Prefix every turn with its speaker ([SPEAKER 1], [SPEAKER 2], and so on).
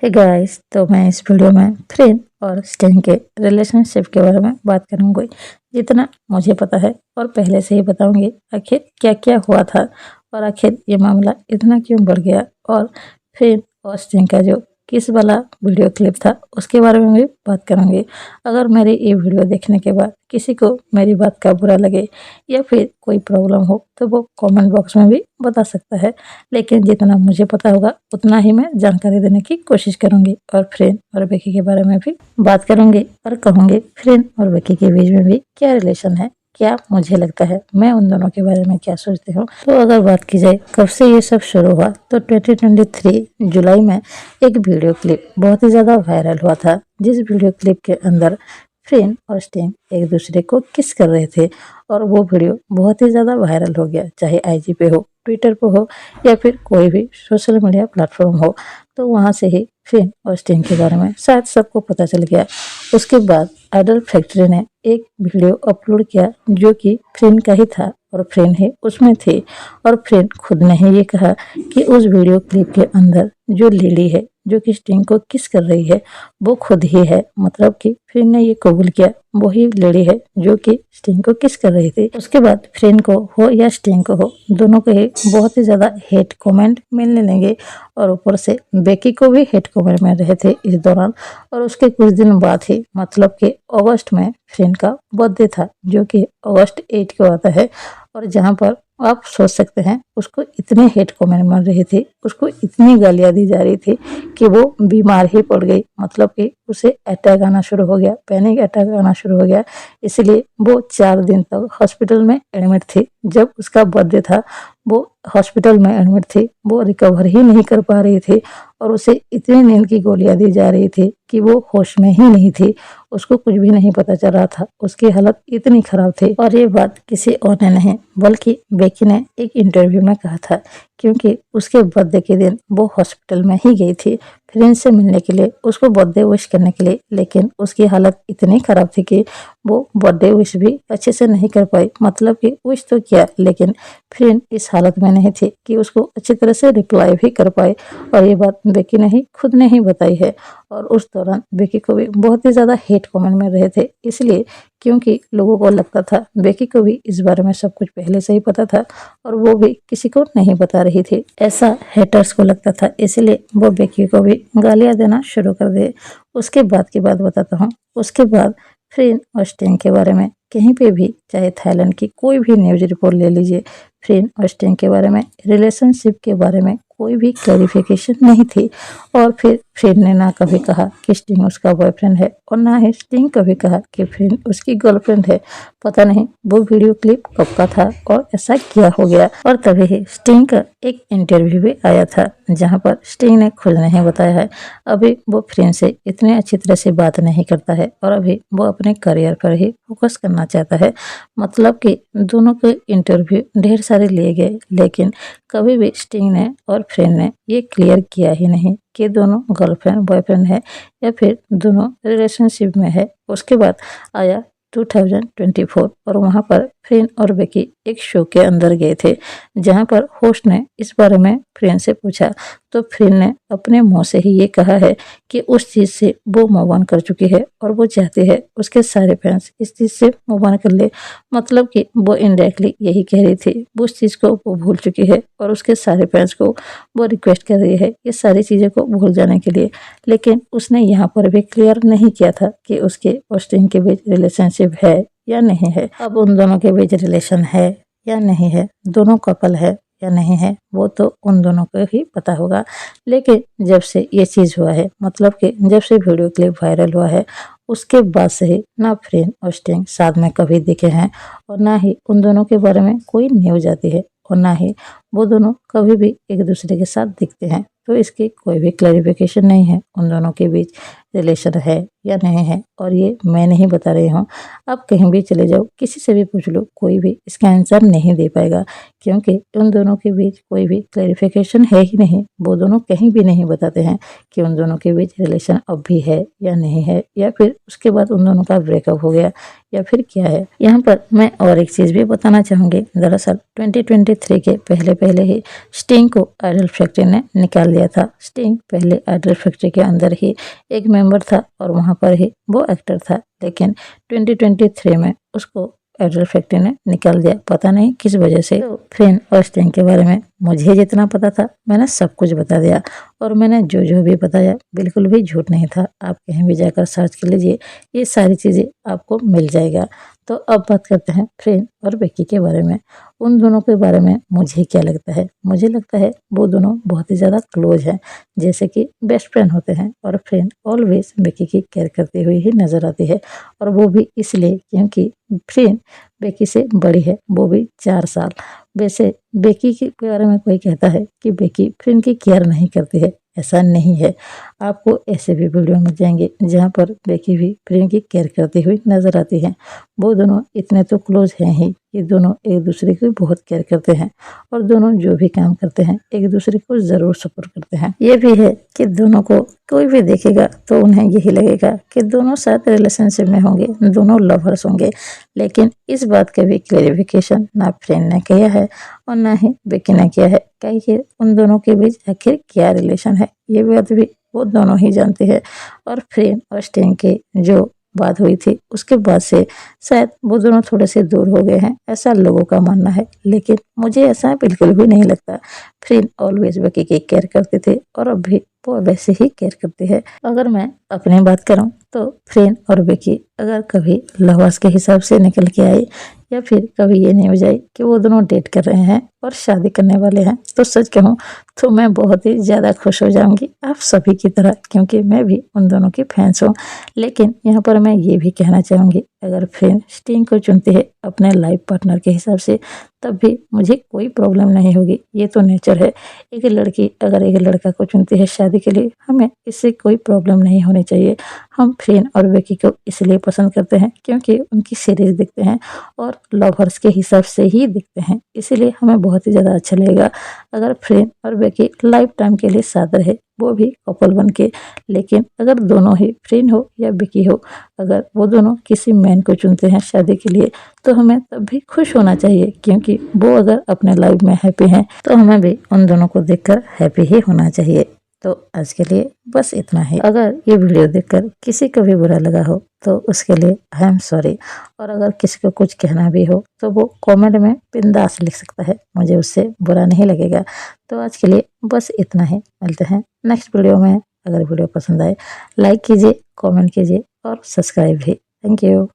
[SPEAKER 1] Hey guys, तो मैं इस वीडियो में फ्रेंड और स्टेन के रिलेशनशिप के बारे में बात करूंगी। जितना मुझे पता है और पहले से ही बताऊंगी आखिर क्या क्या हुआ था और आखिर ये मामला इतना क्यों बढ़ गया, और फ्रेंड और स्टेन का जो किस वाला वीडियो क्लिप था उसके बारे में भी बात करूंगी। अगर मेरी ये वीडियो देखने के बाद किसी को मेरी बात का बुरा लगे या फिर कोई प्रॉब्लम हो तो वो कमेंट बॉक्स में भी बता सकता है, लेकिन जितना मुझे पता होगा उतना ही मैं जानकारी देने की कोशिश करूंगी। और फ्रेंड और बेकी के बारे में भी बात करूंगी और कहूंगी फ्रेंड और बेकी के बीच में भी क्या रिलेशन है, क्या मुझे लगता है, मैं उन दोनों के बारे में क्या सोचती हूँ। तो अगर बात की जाए कब से ये सब शुरू हुआ, तो 2023 जुलाई में एक वीडियो क्लिप बहुत ही ज़्यादा वायरल हुआ था, जिस वीडियो क्लिप के अंदर फ्रेंड और स्टेन एक दूसरे को किस कर रहे थे। और वो वीडियो बहुत ही ज़्यादा वायरल हो गया, चाहे आईजी पे हो, ट्विटर पे हो या फिर कोई भी सोशल मीडिया प्लेटफॉर्म हो। तो वहाँ से ही फ्रेंड और स्टेन के बारे में शायद सबको पता चल गया। उसके बाद आइडल फैक्ट्री ने एक वीडियो अपलोड किया जो कि फ्रेंड का ही था और फ्रेंड ही उसमें थे। और फ्रेंड खुद ने ही ये कहा कि उस वीडियो क्लिप के अंदर जो लेडी है जो कि स्टिंग को किस कर रही है वो खुद ही है। मतलब कि फ्रेंड ने ये कबूल किया वही लेडी है जो कि स्टिंग को किस कर रही थी। उसके बाद फ्रेंड को हो या स्टिंग को हो, दोनों को ही बहुत ही ज्यादा हेट कमेंट मिलने लगे। और ऊपर से बेकी को भी हेट कमेंट मिल रहे थे इस दौरान। और उसके कुछ दिन बाद ही मतलब कि अगस्त में फ्रेंड का बर्थडे था, जो कि अगस्त 8 को आता है। और जहाँ पर आप सोच सकते हैं उसको इतने हेट कमेंट मिल रहे थे, उसको इतनी गालियां दी जा रही थी कि वो बीमार ही पड़ गई। मतलब कि उसे अटैक आना शुरू हो गया, पैनिक अटैक आना शुरू हो गया। इसलिए वो 4 दिन तक हॉस्पिटल में एडमिट थी। जब उसका बर्थडे था वो हॉस्पिटल में एडमिट थी, वो रिकवर ही नहीं कर पा रही थी। और उसे इतनी नींद की गोलियां दी जा रही थी कि वो होश में ही नहीं थी, उसको कुछ भी नहीं पता चल रहा था, उसकी हालत इतनी खराब थी। और ये बात किसी और ने नहीं बल्कि बेकी ने एक इंटरव्यू में कहा था, क्योंकि उसके बर्थडे के दिन वो हॉस्पिटल में ही गई थी फ्रेंड से मिलने के लिए, उसको बर्थडे विश करने के लिए। लेकिन उसकी हालत इतनी खराब थी कि वो बर्थडे विश भी अच्छे से नहीं कर पाई। मतलब कि विश तो किया लेकिन फ्रेंड इस हालत में नहीं थी कि उसको अच्छी तरह से रिप्लाई भी कर पाए। और ये बात बेकी ने ही खुद ने ही बताई है। और उस दौरान बेकी को भी बहुत ही ज़्यादा हेट कमेंट मिल रहे थे, इसलिए क्योंकि लोगों को लगता था बेकी को भी इस बारे में सब कुछ पहले से ही पता था और वो भी किसी को नहीं बता रही थी, ऐसा हेटर्स को लगता था। इसलिए वो बेकी को भी गालियां देना शुरू कर दे। उसके बाद की बात बताता हूँ। उसके बाद फ्रेंड और स्टेन के बारे में कहीं पे भी, चाहे थाईलैंड की कोई भी न्यूज रिपोर्ट ले लीजिए, फ्रेंड और स्टेन के बारे में, रिलेशनशिप के बारे में कोई भी क्लैरिफिकेशन नहीं थी। और फिर फ्रेंड ने ना कभी कहा कि स्टिंग उसका बॉयफ्रेंड है और ना ही स्टिंग कभी कहा कि फ्रेंड उसकी गर्लफ्रेंड है। पता नहीं वो वीडियो क्लिप कब का था और ऐसा क्या हो गया। और तभी ही स्टिंग का एक इंटरव्यू भी आया था जहां पर स्टिंग ने खुद नहीं बताया है अभी वो फ्रेंड से इतने अच्छी तरह से बात नहीं करता है और अभी वो अपने करियर पर ही फोकस करना चाहता है। मतलब कि दोनों के इंटरव्यू ढेर सारे लिए गए, लेकिन कभी भी स्टिंग ने और फ्रेंड ने ये क्लियर किया ही नहीं कि दोनों गर्लफ्रेंड बॉयफ्रेंड है या फिर दोनों रिलेशनशिप में है। उसके बाद आया 2024 और वहाँ पर फ्रेंड और बेकी एक शो के अंदर गए थे, जहाँ पर होस्ट ने इस बारे में फ्रेंड से पूछा तो फ्रेंड ने अपने मुंह से ही ये कहा है कि उस चीज़ से वो मूव ऑन कर चुकी है और वो चाहती है उसके सारे फैंस इस चीज़ से मूव ऑन कर ले। मतलब कि वो इनडायरेक्टली यही कह रही थी, वो उस चीज़ को वो भूल चुकी है और उसके सारे फैंस को वो रिक्वेस्ट कर रही है ये सारी चीज़ों को भूल जाने के लिए। लेकिन उसने यहाँ पर भी क्लियर नहीं किया था कि उसके और स्टिंग के बीच रिलेशनशिप है या नहीं है। अब उन दोनों के बीच रिलेशन है या नहीं है, दोनों कपल है या नहीं है, वो तो उन दोनों को ही पता होगा। लेकिन जब से ये चीज़ हुआ है, मतलब कि जब से वीडियो क्लिप वायरल हुआ है, उसके बाद से ही ना फ्रेंड और स्टिंग साथ में कभी दिखे हैं और ना ही उन दोनों के बारे में कोई न्यूज आती है और ना ही वो दोनों कभी भी एक दूसरे के साथ दिखते हैं। तो इसकी कोई भी क्लैरिफिकेशन नहीं है उन दोनों के बीच रिलेशन है या नहीं है। और ये मैं नहीं बता रही हूँ, आप कहीं भी चले जाओ, किसी से भी पूछ लो, कोई भी इसका आंसर नहीं दे पाएगा, क्योंकि उन दोनों के बीच कोई भी क्लैरिफिकेशन है ही नहीं। वो दोनों कहीं भी नहीं बताते हैं कि उन दोनों के बीच रिलेशन अब भी है या नहीं है, या फिर उसके बाद उन दोनों का ब्रेकअप हो गया या फिर क्या है। यहाँ पर मैं और एक चीज़ भी बताना चाहूँगी। दरअसल 2023 के पहले पहले ही स्टिंग को आइडल फैक्ट्री ने निकाल दिया था। स्टिंग पहले आइडल फैक्ट्री के अंदर ही एक मेंबर था और वहां पर ही वो एक्टर था, लेकिन 2023 में उसको आइडल फैक्ट्री ने निकाल दिया, पता नहीं किस वजह से। तो फ्रेंड और स्टिंग के बारे में मुझे जितना पता था मैंने सब कुछ बता दिया, और मैंने जो जो भी बताया बिल्कुल भी झूठ नहीं था। आप कहीं भी जाकर सर्च कर लीजिए, ये सारी चीज़ें आपको मिल जाएगा। तो अब बात करते हैं फ्रेंड और बेकी के बारे में। उन दोनों के बारे में मुझे क्या लगता है, मुझे लगता है वो दोनों बहुत ही ज़्यादा क्लोज हैं, जैसे कि बेस्ट फ्रेंड होते हैं। और फ्रेंड ऑलवेज बेकी की केयर करते हुए ही नजर आती है, और वो भी इसलिए क्योंकि फ्रेंड बेकी से बड़ी है, वो भी 4 साल। वैसे बेकी के बारे में कोई कहता है कि बेकी फ्रेंड की केयर नहीं करती है, ऐसा नहीं है। आपको ऐसे भी वीडियो मिल जाएंगे जहाँ पर बेकी भी फ्रेंड की केयर करती हुई नजर आती है। वो दोनों इतने तो क्लोज हैं ही, ये दोनों एक दूसरे की बहुत केयर करते हैं, और दोनों जो भी काम करते हैं एक दूसरे को ज़रूर सपोर्ट करते हैं। ये भी है कि दोनों को कोई भी देखेगा तो उन्हें यही लगेगा कि दोनों साथ रिलेशनशिप में होंगे, दोनों लवर्स होंगे, लेकिन इस बात का भी क्लेरिफिकेशन ना फ्रेंड ने किया है और ना ही बेकी ने किया है कि उन दोनों के बीच आखिर क्या रिलेशन है। ये बात भी वो दोनों ही जानते हैं। और फ्रेंड और स्टिंग की जो बात हुई थी उसके बाद से शायद वो दोनों थोड़े से दूर हो गए हैं, ऐसा लोगों का मानना है, लेकिन मुझे ऐसा बिल्कुल भी नहीं लगता। फ्रेंड ऑलवेज बेकी की केयर करते थे और अब भी वो वैसे ही केयर करते हैं। अगर मैं अपनी बात करूं तो फ्रेंड और बेकी अगर कभी लवर्स के हिसाब से निकल के आए, या फिर कभी ये न्यूज आई कि वो दोनों डेट कर रहे हैं और शादी करने वाले हैं, तो सच कहूँ तो मैं बहुत ही ज़्यादा खुश हो जाऊंगी आप सभी की तरह, क्योंकि मैं भी उन दोनों की फैंस हूँ। लेकिन यहाँ पर मैं ये भी कहना चाहूँगी, अगर फ्रेंड स्टिंग को चुनते हैं अपने लाइफ पार्टनर के हिसाब से, तब भी मुझे कोई प्रॉब्लम नहीं होगी। ये तो नेचर है, एक लड़की अगर एक लड़का को चुनती है शादी के लिए, हमें इससे कोई प्रॉब्लम नहीं होनी चाहिए। हम फ्रेंड और बेकी को इसलिए पसंद करते हैं क्योंकि उनकी सीरीज दिखते हैं और लवर्स के हिसाब से ही दिखते हैं, इसीलिए हमें बहुत ही ज़्यादा अच्छा लगेगा अगर फ्रेंड और बेकी लाइफ टाइम के लिए साथ रहे, वो भी कपल बन के। लेकिन अगर दोनों ही फ्रेंड हो या बेकी हो, अगर वो दोनों किसी मैन को चुनते हैं शादी के लिए, तो हमें तब भी खुश होना चाहिए, क्योंकि वो अगर अपने लाइफ में हैप्पी हैं तो हमें भी उन दोनों को देखकर हैप्पी ही होना चाहिए। तो आज के लिए बस इतना ही। अगर ये वीडियो देखकर किसी को भी बुरा लगा हो तो उसके लिए आई एम सॉरी, और अगर किसी को कुछ कहना भी हो तो वो कमेंट में बिंदास लिख सकता है, मुझे उससे बुरा नहीं लगेगा। तो आज के लिए बस इतना ही, मिलते हैं नेक्स्ट वीडियो में। अगर वीडियो पसंद आए लाइक कीजिए, कमेंट कीजिए और सब्सक्राइब भी। Thank you.